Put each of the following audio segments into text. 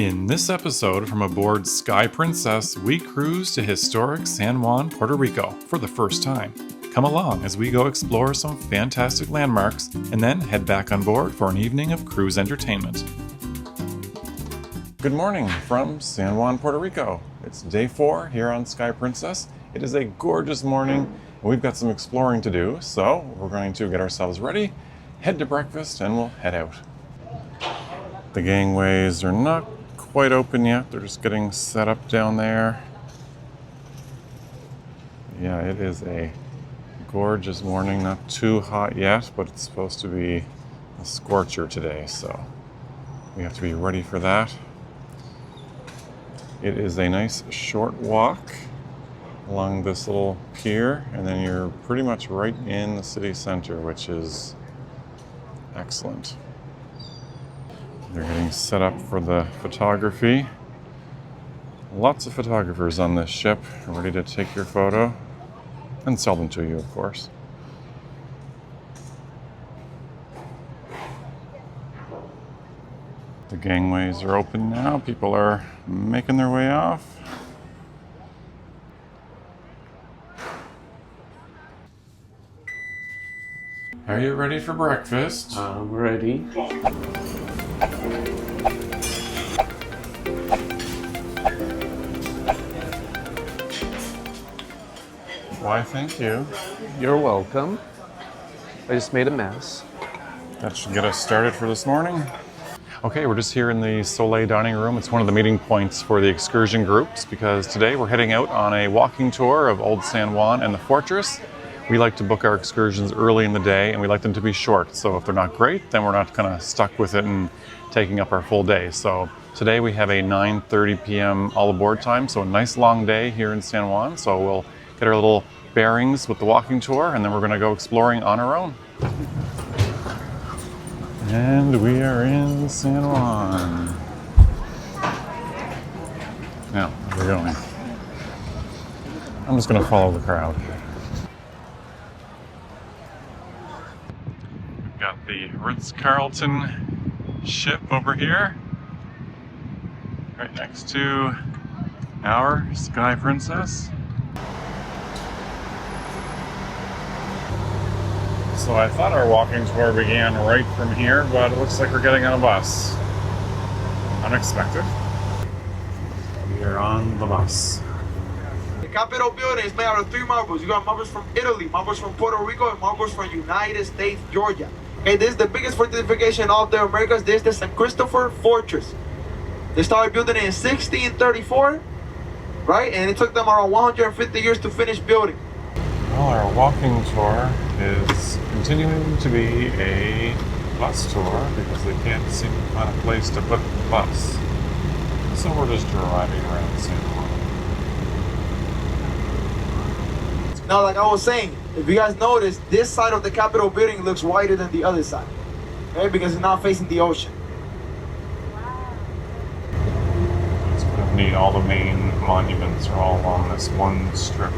In this episode from aboard Sky Princess, we cruise to historic San Juan, Puerto Rico for the first time. Come along as we go explore some fantastic landmarks and then head back on board for an evening of cruise entertainment. Good morning from San Juan, Puerto Rico. It's day 4 here on Sky Princess. It is a gorgeous morning and we've got some exploring to do, so we're going to get ourselves ready, head to breakfast, and we'll head out. The gangways are not quite open yet. They're just getting set up down there. Yeah, it is a gorgeous morning. Not too hot yet, but it's supposed to be a scorcher today, so we have to be ready for that. It is a nice short walk along this little pier, and then you're pretty much right in the city center, which is excellent. They're getting set up for the photography. Lots of photographers on this ship ready to take your photo and sell them to you, of course. The gangways are open now. People are making their way off. Are you ready for breakfast? I'm ready. Why, thank you. You're welcome. I just made a mess. That should get us started for this morning. Okay, we're just here in the Soleil dining room. It's one of the meeting points for the excursion groups because today we're heading out on a walking tour of Old San Juan and the fortress. We like to book our excursions early in the day and we like them to be short. So if they're not great, then we're not kind of stuck with it and taking up our full day. So today we have a 9:30 p.m. all aboard time. So a nice long day here in San Juan. So we'll get our little bearings with the walking tour and then we're going to go exploring on our own. And we are in San Juan. Now, where are we going? I'm just going to follow the crowd. We've got the Ritz-Carlton ship over here, right next to our Sky Princess. So I thought our walking tour began right from here, but it looks like we're getting on a bus. Unexpected. We are on the bus. The Capitol building is made out of 3 marbles. You got marbles from Italy, marbles from Puerto Rico, and marbles from United States, Georgia. Okay, this is the biggest fortification of the Americas. This is the St. Christopher Fortress. They started building it in 1634, right? And it took them around 150 years to finish building. Well, our walking tour is continuing to be a bus tour because they can't seem to find a place to put the bus. So we're just driving around San Juan. Now, like I was saying, if you guys notice, this side of the Capitol building looks wider than the other side, okay? Because it's not facing the ocean. It's kind of neat. All the main monuments are all on this one strip.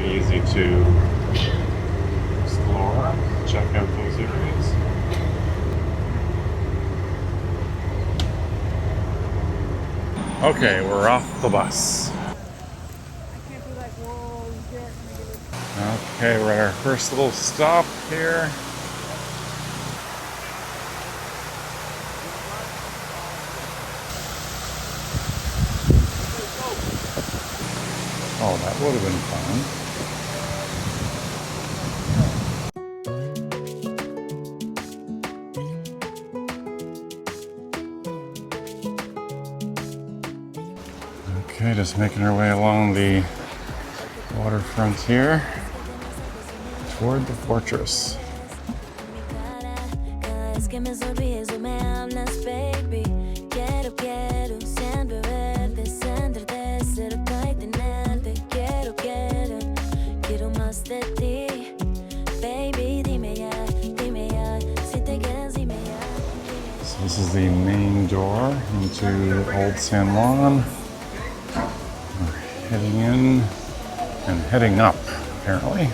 Easy to explore, check out those areas. Okay, we're off the bus. Okay, we're at our first little stop here. Oh, that would have been fun. Okay, just making our way along the waterfront here toward the fortress. So this is the main door into Old San Juan. Heading in and heading up, apparently.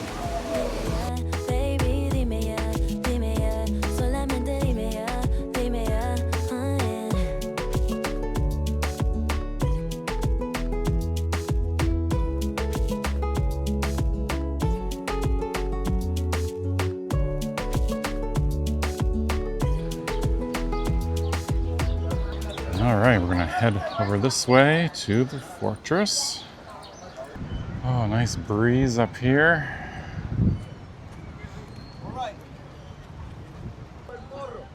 All right, we're gonna head over this way to the fortress. Oh, nice breeze up here. All right. Morro.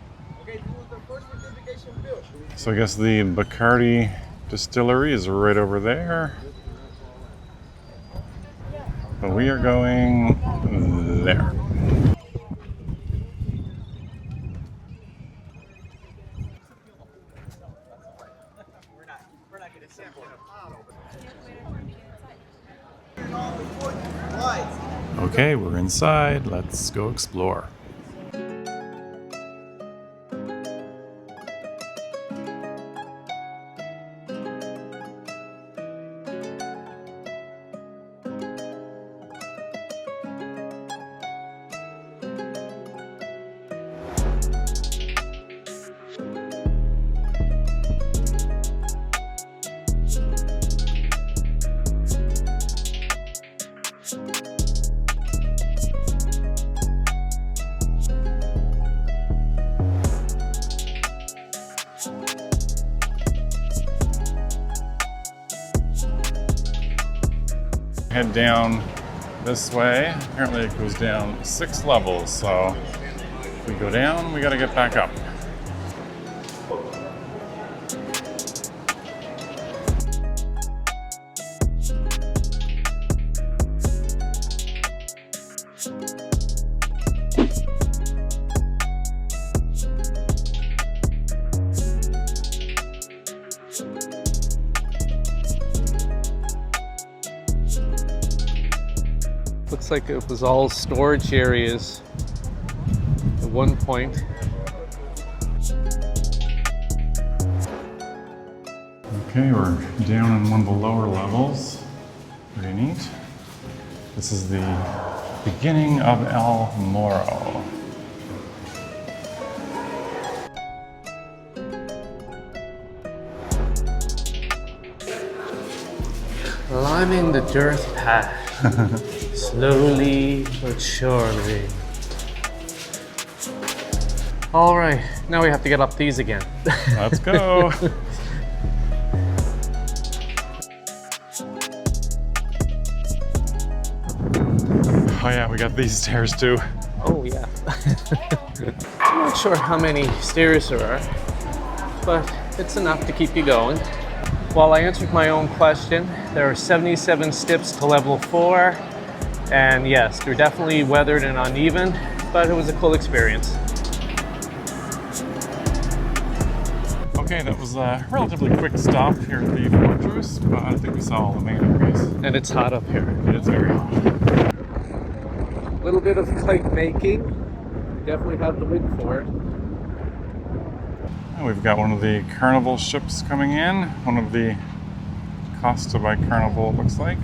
Okay, this was the first fortification built. So I guess the Bacardi distillery is right over there. But we are going there. Okay, we're inside. Let's go explore. Head down this way. Apparently it goes down 6 levels, so if we go down, we gotta get back up. Looks like it was all storage areas at one point. Okay, we're down in one of the lower levels. Pretty neat. This is the beginning of El Morro. Climbing the dirt path. Slowly but surely. All right, now we have to get up these again. Let's go. Oh yeah, we got these stairs too. Oh yeah. I'm not sure how many stairs there are, but it's enough to keep you going. Well, I answered my own question. There are 77 steps to level 4. And yes, they're definitely weathered and uneven, but it was a cool experience. Okay, that was a relatively quick stop here at the fortress, but I think we saw all the main areas. And it's hot up here. It's very hot. A little bit of kite making. Definitely have the wind for it. And we've got one of the Carnival ships coming in. One of the Costa by Carnival, it looks like.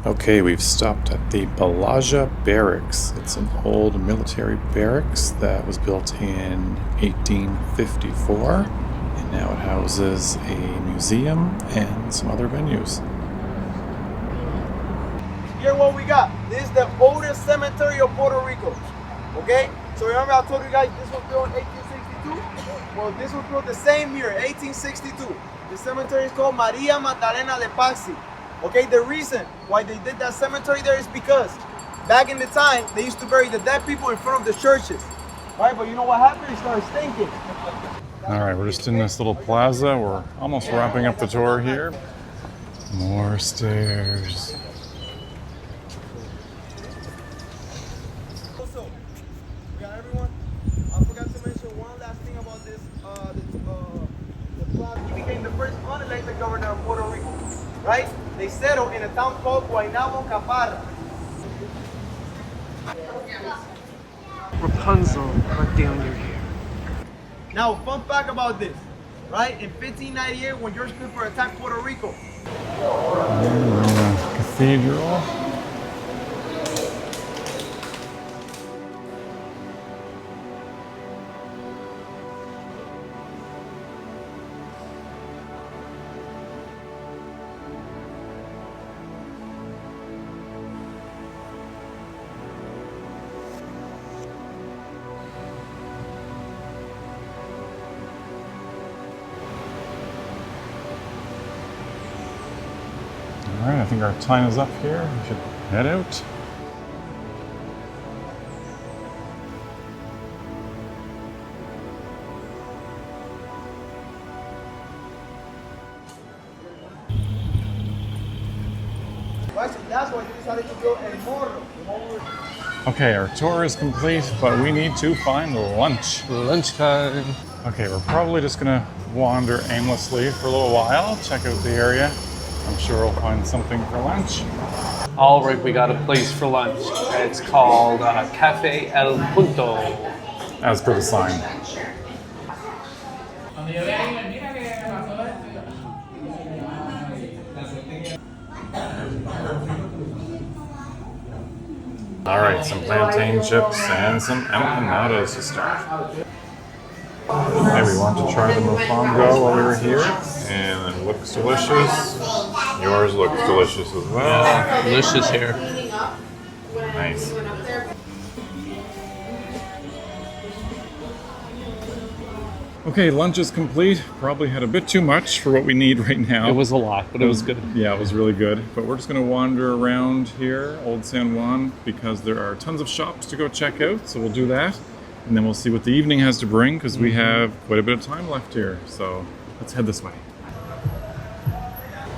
Okay, we've stopped at the Balaja Barracks. It's an old military barracks that was built in 1854, and now it houses a museum and some other venues. Here what we got. This is the oldest cemetery of Puerto Rico. Okay? So remember I told you guys this was built in 1862? Well, this was built the same year, 1862. The cemetery is called Maria Magdalena de Paxi. Okay, the reason why they did that cemetery there is because back in the time, they used to bury the dead people in front of the churches. Right, but you know what happened? It started stinking. All right, we're just in this little plaza. We're almost wrapping up the tour here. More stairs. Also, we got everyone. I forgot to mention one last thing about this. The plaza. He became the first unelected governor of Puerto Rico. Right? They settled in a town called Guaynabo Caparra. Rapunzel, let down your hair. Now, fun fact about this, right? In 1598, when George Clifford attacked Puerto Rico. We're in the cathedral. Alright, I think our time is up here. We should head out. That's why you decided to go in Morro. Okay, our tour is complete, but we need to find lunch. Lunchtime. Okay, we're probably just gonna wander aimlessly for a little while, check out the area. I'm sure we'll find something for lunch. All right, we got a place for lunch. It's called Cafe El Punto. As per the sign. All right, some plantain chips and some empanadas to start. Hey, we want to try the mofongo while we were here, and it looks delicious. Yours looks delicious as well. Yeah, delicious here. Nice. Okay, lunch is complete. Probably had a bit too much for what we need right now. It was a lot, but it was good. Yeah, it was really good. But we're just going to wander around here, Old San Juan, because there are tons of shops to go check out. So we'll do that. And then we'll see what the evening has to bring, because we have quite a bit of time left here. So let's head this way.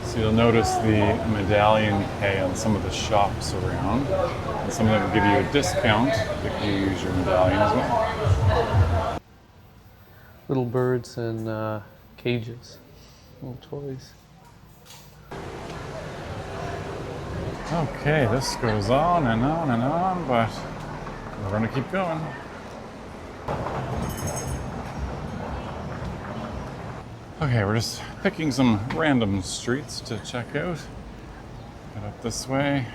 So you'll notice the medallion pay on some of the shops around. And some of them will give you a discount if you use your medallion as well. Little birds and cages, little toys. Okay, this goes on and on and on, but we're going to keep going. Okay, we're just picking some random streets to check out. Head up this way.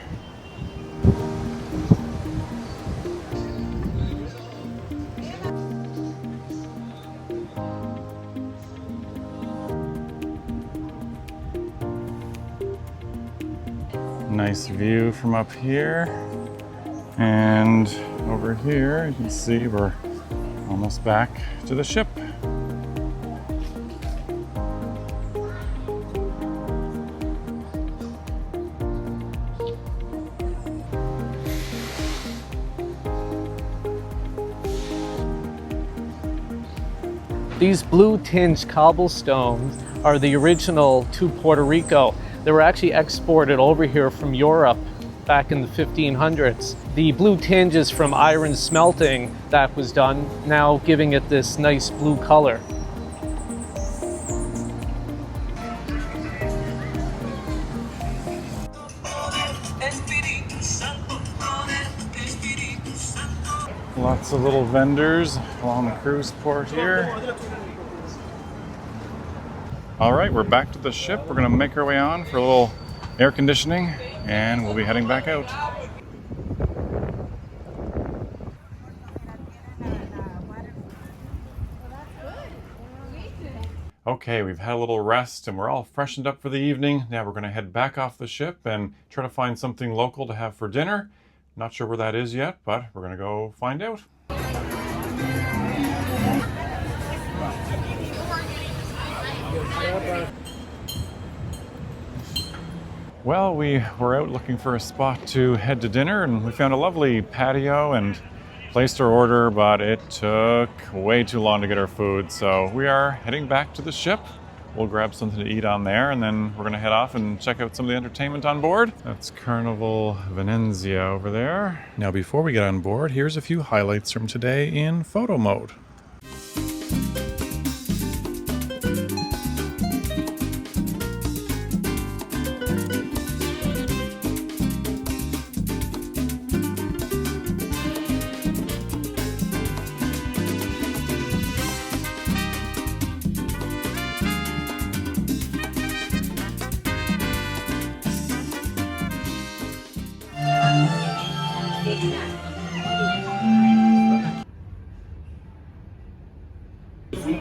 Nice view from up here. And over here, you can see we're almost back to the ship. These blue tinged cobblestones are the original to Puerto Rico. They were actually exported over here from Europe back in the 1500s. The blue tinge is from iron smelting that was done, now giving it this nice blue color. Lots of little vendors along the cruise port here. All right, we're back to the ship. We're gonna make our way on for a little air conditioning, and we'll be heading back out. Okay, we've had a little rest and we're all freshened up for the evening. Now we're gonna head back off the ship and try to find something local to have for dinner. Not sure where that is yet, but we're gonna go find out. Well, we were out looking for a spot to head to dinner, and we found a lovely patio and placed our order, but it took way too long to get our food. So we are heading back to the ship. We'll grab something to eat on there, and then we're gonna head off and check out some of the entertainment on board. That's Carnival Venezia over there. Now, before we get on board, here's a few highlights from today in photo mode.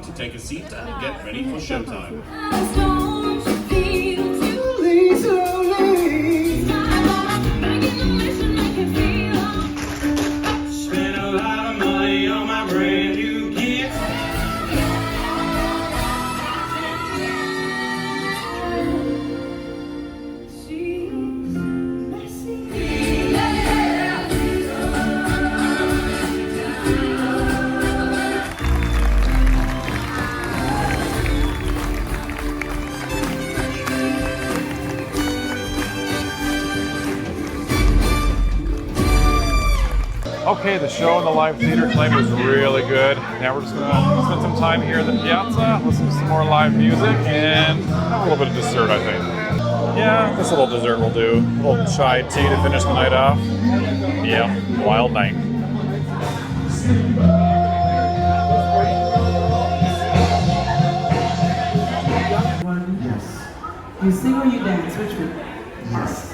To take a seat and get ready for showtime. Spent a lot of money on my brand new kit. Okay, the show in the live theater tonight was really good. Now we're just gonna spend some time here in the piazza, listen to some more live music, and have a little bit of dessert, I think. Yeah, this little dessert will do. A little chai tea to finish the night off. Yeah, wild night. Yes. You sing or you dance? Which one? Yes.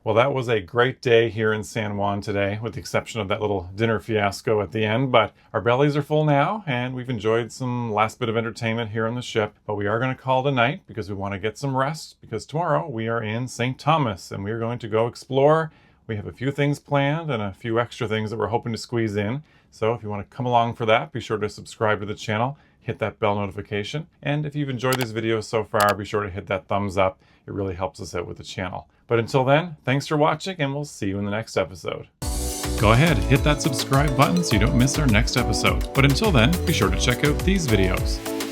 Well, that was a great day here in San Juan today, with the exception of that little dinner fiasco at the end. But our bellies are full now, and we've enjoyed some last bit of entertainment here on the ship. But we are going to call it a night because we want to get some rest, because tomorrow we are in St. Thomas and we are going to go explore. We have a few things planned and a few extra things that we're hoping to squeeze in. So if you want to come along for that, be sure to subscribe to the channel, hit that bell notification. And if you've enjoyed this video so far, be sure to hit that thumbs up. It really helps us out with the channel. But until then, thanks for watching, and we'll see you in the next episode. Go ahead, hit that subscribe button so you don't miss our next episode. But until then, be sure to check out these videos.